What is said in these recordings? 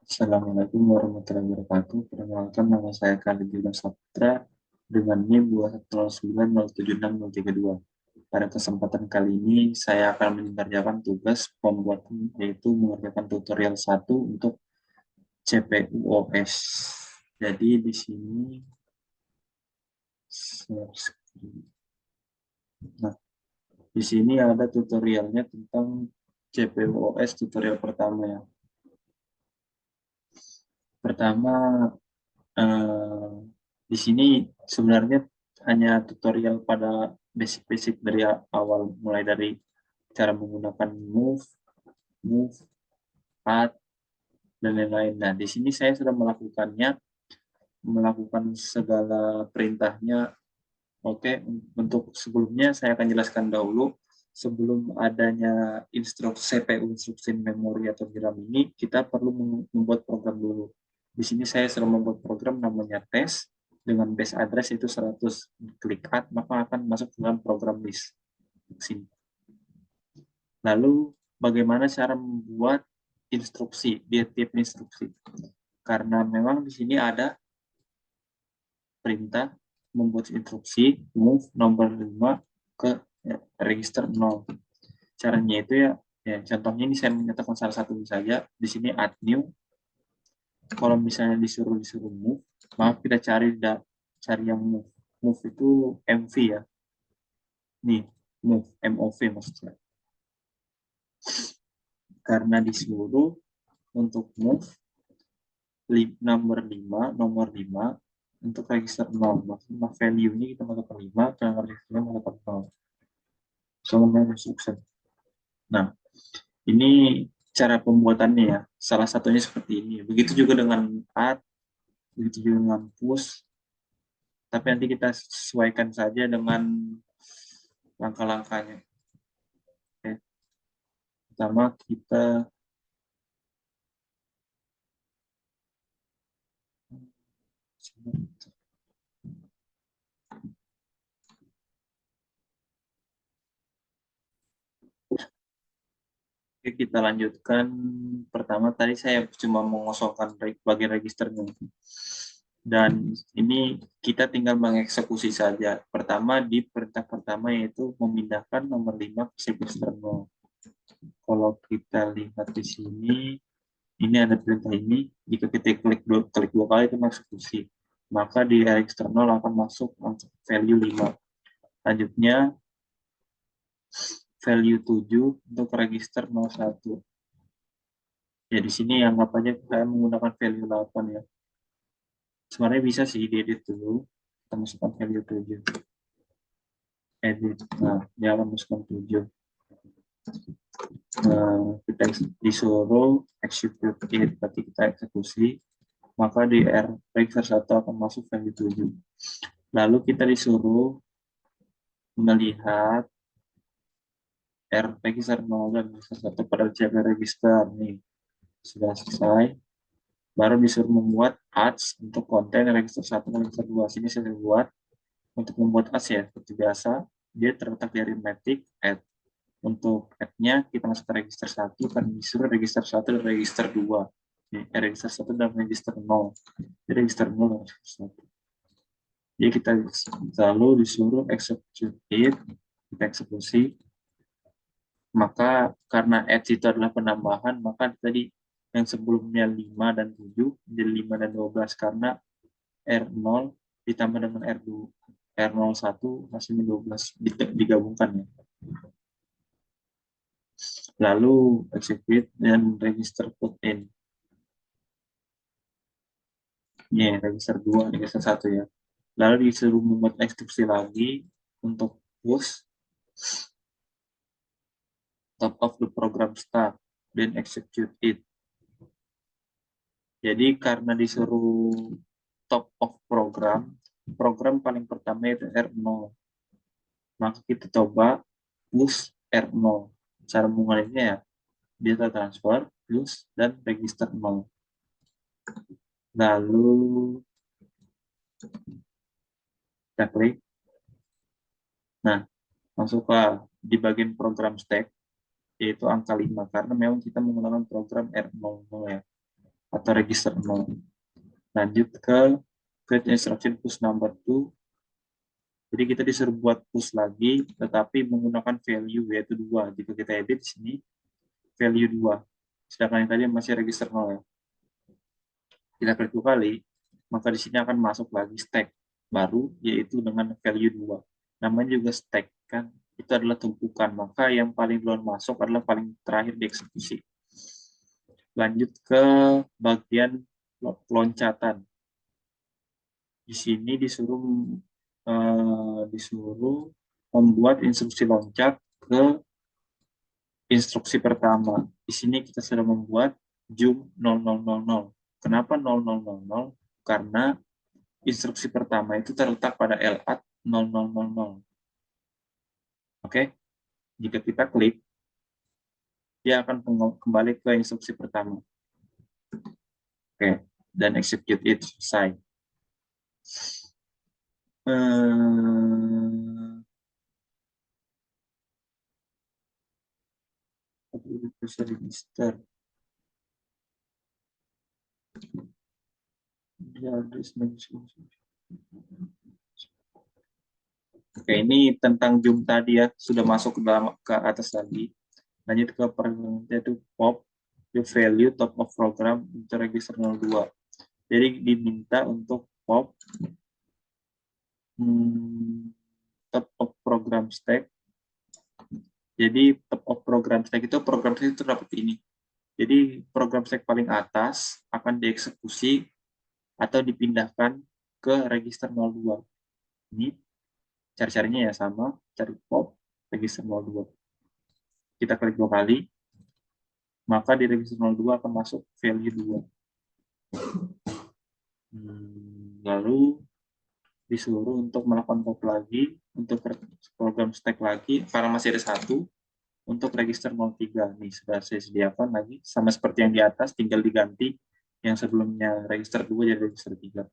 Assalamualaikum warahmatullahi wabarakatuh. Perkenalkan, nama saya Khalid Yuda Saputra dengan NIM 210907632. Pada kesempatan kali ini, saya akan mengerjakan tugas pembuatan, yaitu mengerjakan tutorial 1 untuk CPU OS. Jadi di sini share screen. Nah, di sini ada tutorialnya tentang CPU OS tutorial pertama ya. Pertama, eh, di sini sebenarnya hanya tutorial pada basic-basic dari awal, mulai dari cara menggunakan move, add, dan lain-lain. Nah, di sini saya sudah melakukan segala perintahnya. Oke, untuk sebelumnya saya akan jelaskan dahulu. Sebelum adanya instruksi CPU, instruksi memori atau DRAM ini, kita perlu membuat program dulu. Di sini saya sudah membuat program namanya test dengan base address itu 100. Klik add, maka akan masuk ke dalam program list. Sini. Lalu, bagaimana cara membuat instruksi, dia tiap instruksi. Karena memang di sini ada perintah membuat instruksi move nomor 5 ke register 0. Caranya itu ya contohnya ini saya menyatakan salah satu saja. Di sini add new. Kalau misalnya disuruh move, maka kita cari yang move. Move itu MV ya. Nih, move, MOV maksudnya. Karena disuruh untuk move nomor 5 untuk register 0. Maksudnya value-nya kita masukkan 5, dan registernya masukkan 0. Sama instruction. Nah, ini cara pembuatannya ya. Salah satunya seperti ini. Begitu juga dengan add, begitu juga dengan push. Tapi nanti kita sesuaikan saja dengan langkah-langkahnya. Oke. Pertama kita kita lanjutkan. Pertama tadi saya cuma mengosongkan bagian registernya. Dan ini kita tinggal mengeksekusi saja. Pertama di perintah pertama yaitu memindahkan nomor 5 ke register 0. Kalau kita lihat di sini, ini ada perintah ini. Jika kita klik dua kali itu mengeksekusi. Maka di register 0 akan masuk value 5. Lanjutnya value 7 untuk register 01. Ya di sini anggap aja saya menggunakan value 8 ya. Sebenarnya bisa sih diedit dulu. Kita masukkan value 7. Edit. Nah, dia akan masukkan 7. Nah, kita disuruh execute it, berarti kita eksekusi. Maka di register 1 akan masuk value 7. Lalu kita disuruh melihat register 0 dan register 1 pada CP register. Nih, sudah selesai. Baru disuruh membuat ads untuk konten register 1 dan register 2. Sini saya buat untuk membuat ads ya, seperti biasa. Dia terletak di arithmetic add. Untuk add-nya kita masuk ke register 1, kan disuruh register 1 dan register 2. Register 1 dan register 0. Jadi register 0 dan register 1. Jadi kita selalu disuruh execute it, kita eksekusi. Maka karena add itu adalah penambahan, maka tadi yang sebelumnya 5 dan 7 menjadi 5 dan 12 karena R0 ditambah dengan R2, R01 hasilnya 12 digabungkan ya. Lalu execute dan register put in. Ini register 2, register 1 ya. Lalu disuruh membuat instruksi lagi untuk push top of the program start dan execute it. Jadi karena disuruh top of program paling pertama itu R0. Maka kita coba push R0. Cara mengulanginya ya, data transfer, plus, dan register 0. Lalu kita klik. Nah, masuk ke di bagian program stack, yaitu angka 5, karena memang kita menggunakan program R00 ya. atau register 0. Lanjut ke create instruction push number 2. Jadi kita disuruh buat push lagi, tetapi menggunakan value yaitu 2. Jika kita edit di sini, value 2. Sedangkan yang tadi masih register 0 ya. Kita klik 2 kali, maka di sini akan masuk lagi stack baru, yaitu dengan value 2. Namanya juga stack, kan? Itu adalah tumpukan, maka yang paling duluan masuk adalah paling terakhir dieksekusi. Lanjut ke bagian loncatan. Di sini disuruh membuat instruksi loncat ke instruksi pertama. Di sini kita sudah membuat jump 0000. Kenapa 0000? Karena instruksi pertama itu terletak pada LAT 0000. Oke, jika kita klik, dia akan kembali ke instruksi pertama. Oke, dan execute it, selesai. Bisa register. Oke, ini tentang jump tadi ya, sudah masuk ke atas lagi. Lanjut ke perintah itu pop the value top of program untuk register 02. Jadi diminta untuk pop top of program stack. Jadi top of program stack itu dapat ini. Jadi program stack paling atas akan dieksekusi atau dipindahkan ke register 02. Ini cari-carinya ya sama, cari pop register 02. Kita klik 2 kali, maka di register 02 akan masuk value 2. Lalu disuruh untuk melakukan pop lagi, untuk program stack lagi, karena masih ada satu, untuk register 03. Nih, sudah saya sediakan lagi, sama seperti yang di atas, tinggal diganti yang sebelumnya register 2 jadi register 3.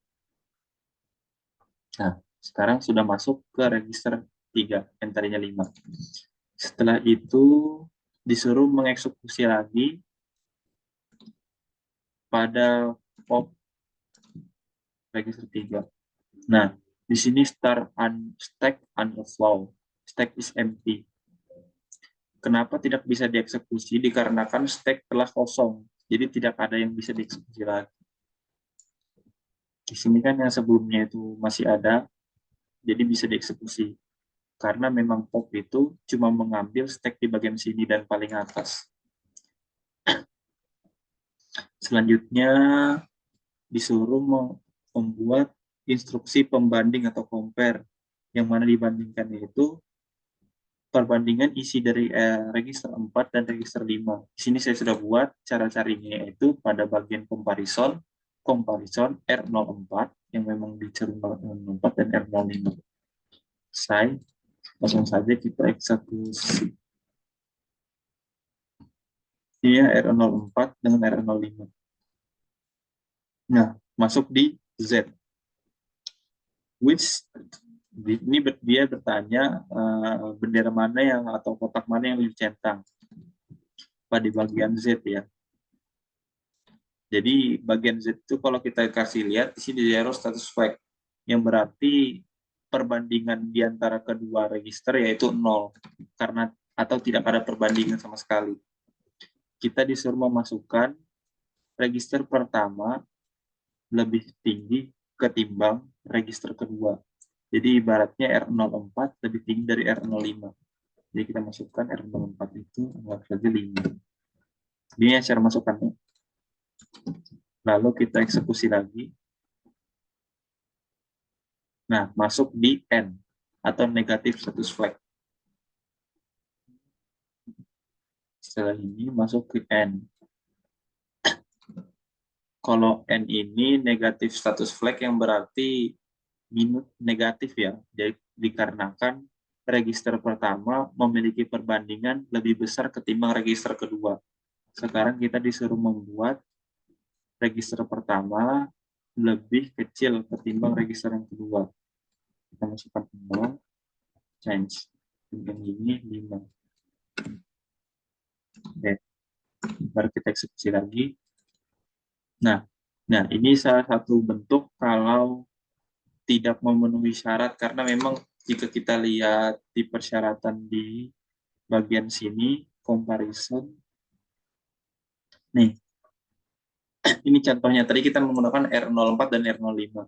Nah, sekarang sudah masuk ke register 3, yang tadinya 5. Setelah itu, disuruh mengeksekusi lagi pada pop register 3. Nah, di sini stack underflow. Stack is empty. Kenapa tidak bisa dieksekusi? Dikarenakan stack telah kosong. Jadi tidak ada yang bisa dieksekusi lagi. Di sini kan yang sebelumnya itu masih ada, jadi bisa dieksekusi. Karena memang pop itu cuma mengambil stack di bagian sini dan paling atas. Selanjutnya disuruh membuat instruksi pembanding atau compare, yang mana dibandingkan itu perbandingan isi dari register 4 dan register 5. Di sini saya sudah buat cara carinya, yaitu pada bagian comparison R04 yang memang dicari 04 dan R05. Selesai, langsung saja kita eksekusi. Ini ya R04 dengan R05. Nah, masuk di Z. Which ini dia bertanya bendera mana yang atau kotak mana yang dicentang pada bagian Z ya. Jadi bagian Z itu kalau kita kasih lihat di sini zero status flag, yang berarti perbandingan di antara kedua register yaitu 0 karena atau tidak ada perbandingan sama sekali. Kita disuruh memasukkan register pertama lebih tinggi ketimbang register kedua. Jadi ibaratnya R04 lebih tinggi dari R05. Jadi kita masukkan R04 itu anggap saja 5. Ini cara masukkannya. Lalu kita eksekusi lagi. Nah, masuk di N atau negatif status flag. Setelah ini masuk ke N. Kalau N ini negatif status flag yang berarti minus negatif ya. Jadi dikarenakan register pertama memiliki perbandingan lebih besar ketimbang register kedua. Sekarang kita disuruh membuat register pertama lebih kecil ketimbang register yang kedua. Kita masukkan 0, change. Yang ini 5. Oke. Baru kita eksekusi lagi. Nah, nah ini salah satu bentuk kalau tidak memenuhi syarat, karena memang jika kita lihat di persyaratan di bagian sini, comparison, nih, ini contohnya, tadi kita menggunakan R04 dan R05.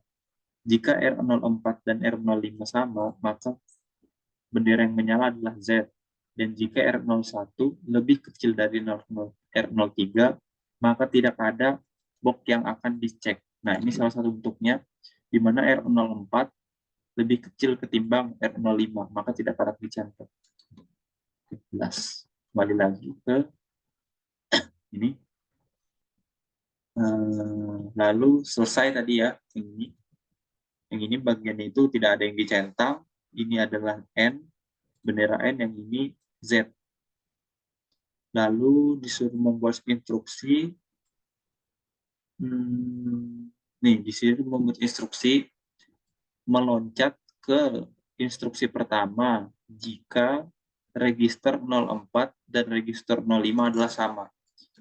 Jika R04 dan R05 sama, maka bendera yang menyala adalah Z. Dan jika R01 lebih kecil dari R03, maka tidak ada box yang akan dicek. Nah, ini salah satu bentuknya, di mana R04 lebih kecil ketimbang R05, maka tidak dapat dicantum. 17. Kembali lagi ke ini. Lalu selesai tadi ya, ini. Yang ini bagian itu tidak ada yang dicentang. Ini adalah N, bendera N, yang ini Z. Lalu disuruh membuat instruksi. Nih, di sini membuat instruksi meloncat ke instruksi pertama jika register 04 dan register 05 adalah sama.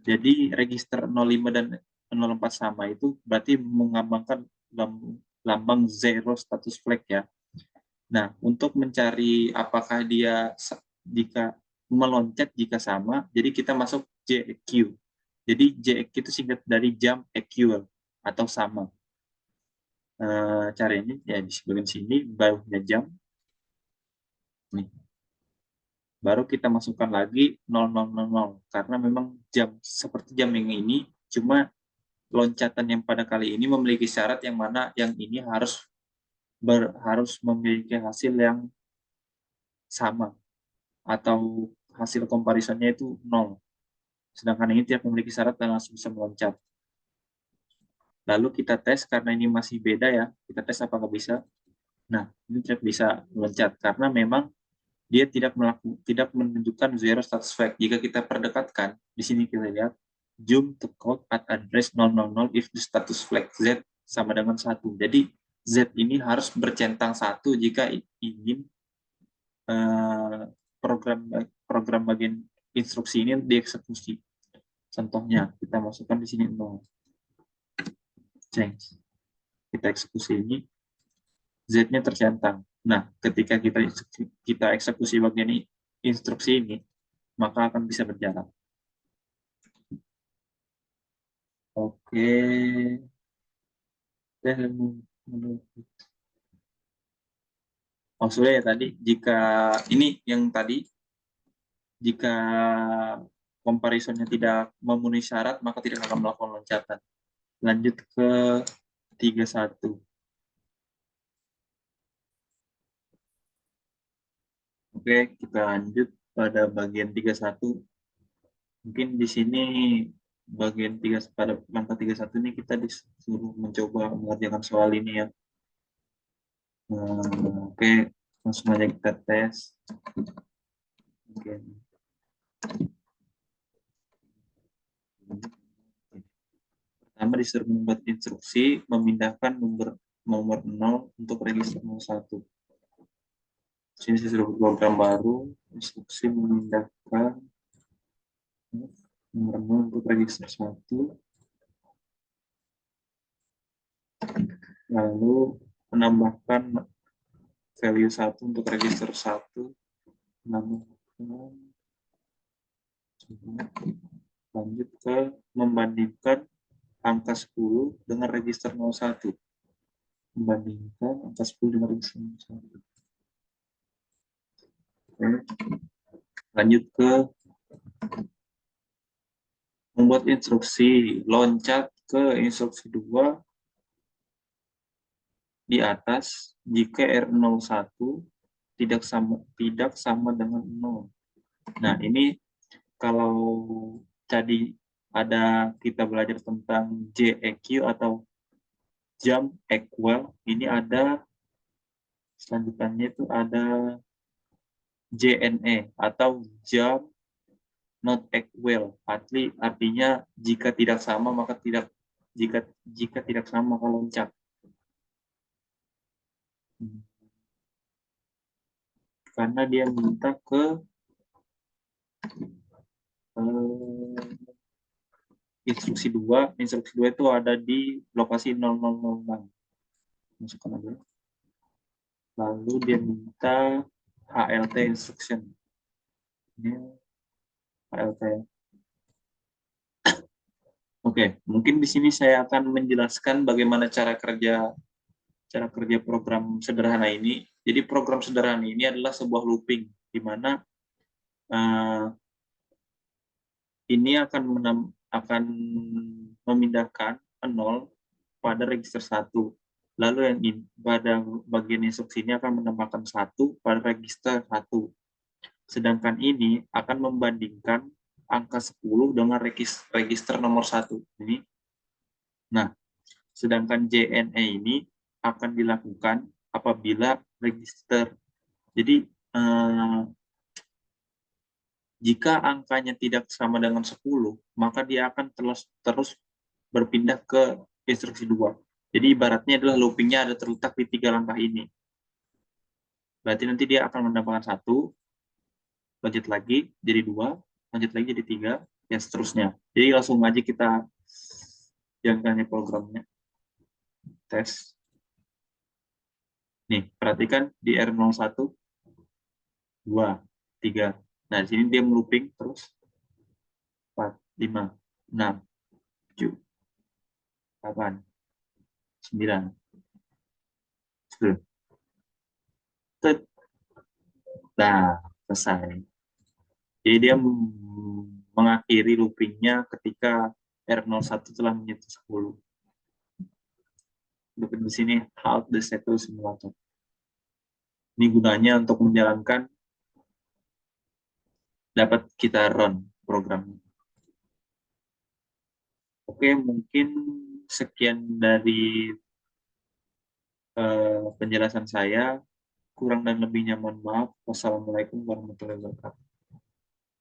Jadi register 05 dan 04 sama itu berarti mengambangkan lambang zero status flag ya. Nah, untuk mencari apakah dia jika meloncat jika sama, jadi kita masuk JEQ. Jadi JEQ itu singkat dari jump equal atau sama. Caranya ya di bagian sini bawahnya jam. Nih. Baru kita masukkan lagi 0000 karena memang jam seperti jam yang ini, cuma loncatan yang pada kali ini memiliki syarat yang mana yang ini harus memiliki hasil yang sama atau hasil comparisonnya itu 0. Sedangkan ini tidak memiliki syarat dan langsung bisa meloncat. Lalu kita tes karena ini masih beda ya, kita tes apakah bisa. Nah, ini tidak bisa meloncat karena memang dia tidak menunjukkan zero status flag. Jika kita perdekatkan, di sini kita lihat zoom to code at address 000 if the status flag Z sama dengan 1. Jadi Z ini harus bercentang 1 jika ingin program program bagian instruksi ini dieksekusi. Contohnya, kita masukkan di sini 0. Change. Kita eksekusi ini, Z-nya tercentang. Nah, ketika kita eksekusi bagian instruksi ini, maka akan bisa berjalan. Oke. Maksudnya ya tadi, jika ini yang tadi, jika comparisonnya tidak memenuhi syarat, maka tidak akan melakukan loncatan. Lanjut ke 31. Oke, kita lanjut pada bagian 31. Mungkin di sini bagian pada langkah 31 ini kita disuruh mencoba mengerjakan soal ini ya. Oke, langsung aja kita tes. Oke. Pertama disuruh membuat instruksi memindahkan nomor 0 untuk register 01. Sini disuruh program baru, instruksi memindahkan nomor 0 untuk register 1. Lalu menambahkan value 1 untuk register 1. Lanjut ke membandingkan angka 10 dengan register 01. Membandingkan angka 10 dengan register 01. Oke. Lanjut ke membuat instruksi loncat ke instruksi 2 di atas jika R01 tidak sama dengan 0. Nah, ini kalau tadi kita belajar tentang JEQ atau jump equal, ini ada selanjutnya itu ada JNE atau jump not equal. Artinya jika tidak sama maka jika tidak sama maka loncat. Karena dia minta ke instruksi 2 itu ada di lokasi 0006. Masukkan aja. Lalu dia minta HLT instruction. Ini HLT. Oke, mungkin di sini saya akan menjelaskan bagaimana cara kerja program sederhana ini. Jadi program sederhana ini adalah sebuah looping, di mana ini akan memindahkan 0 pada register 1. Lalu yang pada bagian instruksi ini akan menambahkan 1 pada register 1. Sedangkan ini akan membandingkan angka 10 dengan register nomor 1. Ini. Nah, sedangkan JNE ini akan dilakukan apabila register. Jadi, jika angkanya tidak sama dengan 10, maka dia akan terus berpindah ke instruksi 2. Jadi ibaratnya adalah loopingnya ada terletak di 3 langkah ini. Berarti nanti dia akan menambahkan 1, lanjut lagi jadi 2, lanjut lagi jadi 3, dan seterusnya. Jadi langsung aja kita jalankan programnya. Tes. Nih, perhatikan di R01, 2, 3. Nah, di sini dia melooping terus 4, 5, 6, 7, 8, 9, 10. Nah, selesai. Jadi dia mengakhiri loopingnya ketika R01 telah menyentuh 10. Untuk di sini halt the status simulator. Ini gunanya untuk menjalankan dapat kita run programnya. Oke, mungkin sekian dari penjelasan saya. Kurang dan lebihnya mohon maaf. Wassalamualaikum warahmatullahi wabarakatuh.